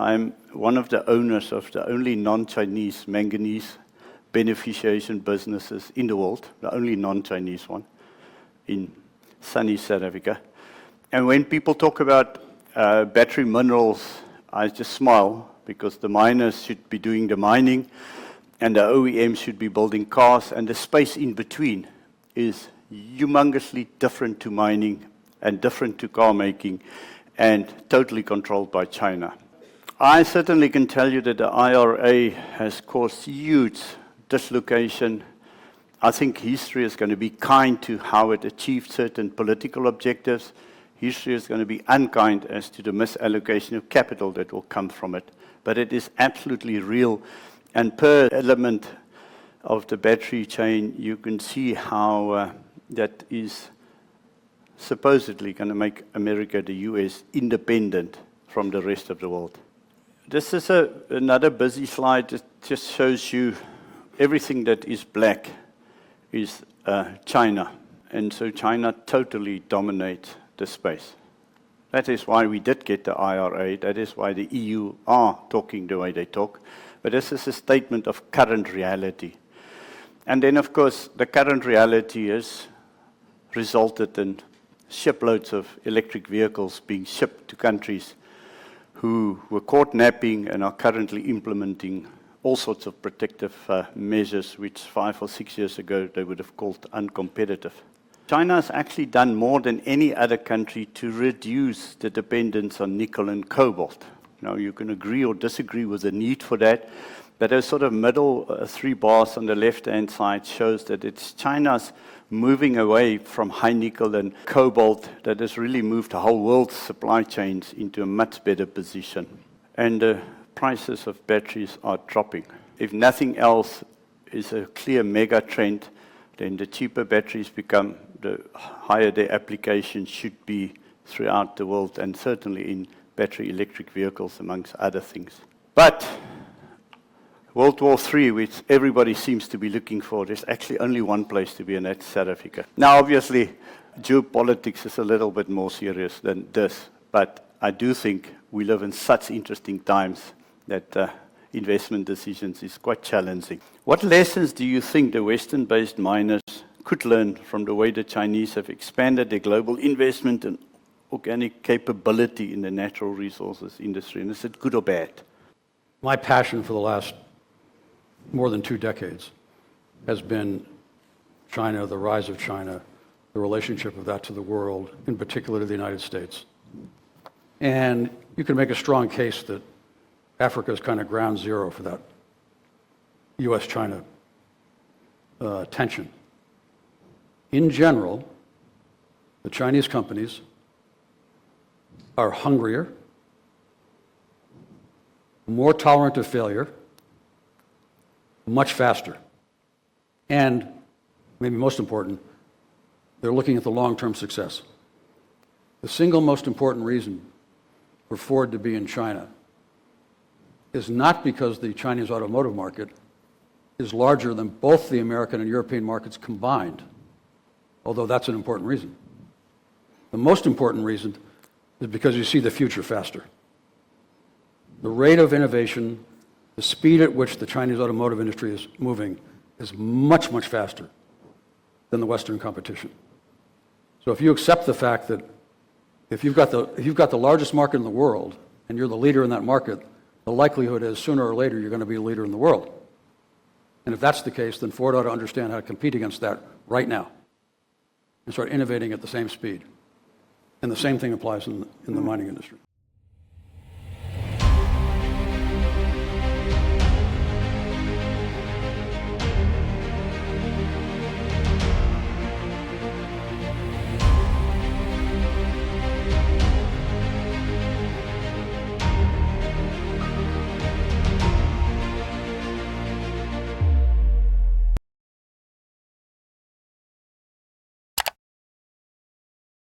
I'm one of the owners of the only non-Chinese manganese beneficiation businesses in the world, the only non-Chinese one in sunny South Africa. And when people talk about battery minerals, I just smile because the miners should be doing the mining and the OEMs should be building cars, and the space in between is humongously different to mining and different to car making and totally controlled by China. I certainly can tell you that the IRA has caused huge dislocation. I think history is going to be kind to how it achieved certain political objectives. History is going to be unkind as to the misallocation of capital that will come from it. But it is absolutely real. And per element of the battery chain, you can see how that is supposedly going to make America, the US, independent from the rest of the world. This is another busy slide that just shows you everything that is black is China. And so China totally dominates the space. That is why we did get the IRA. That is why the EU are talking the way they talk. But this is a statement of current reality. And then, of course, the current reality has resulted in shiploads of electric vehicles being shipped to countries who were caught napping and are currently implementing all sorts of protective measures, which 5 or 6 years ago they would have called uncompetitive. China has actually done more than any other country to reduce the dependence on nickel and cobalt. Now, you can agree or disagree with the need for that, but those sort of middle 3 bars on the left-hand side shows that it's China's moving away from high nickel and cobalt that has really moved the whole world's supply chains into a much better position. And the prices of batteries are dropping. If nothing else is a clear mega trend, then the cheaper batteries become, the higher their application should be throughout the world, and certainly in battery electric vehicles, amongst other things. But World War III, which everybody seems to be looking for, there's actually only one place to be, and that's South Africa. Now, obviously, geopolitics is a little bit more serious than this, but I do think we live in such interesting times that investment decisions is quite challenging. What lessons do you think the Western-based miners could learn from the way the Chinese have expanded their global investment and organic capability in the natural resources industry? And is it good or bad? My passion for the last more than 2 decades has been China, the rise of China, the relationship of that to the world, in particular to the United States. And you can make a strong case that Africa is kind of ground zero for that US-China tension. In general, the Chinese companies are hungrier, more tolerant of failure, much faster. And maybe most important, they're looking at the long-term success. The single most important reason for Ford to be in China is not because the Chinese automotive market is larger than both the American and European markets combined, although that's an important reason. The most important reason is because you see the future faster. The rate of innovation, the speed at which the Chinese automotive industry is moving is much, much faster than the Western competition. So if you accept the fact that if you've got the largest market in the world and you're the leader in that market, the likelihood is sooner or later you're going to be a leader in the world. And if that's the case, then Ford ought to understand how to compete against that right now and start innovating at the same speed. And the same thing applies in the mining industry.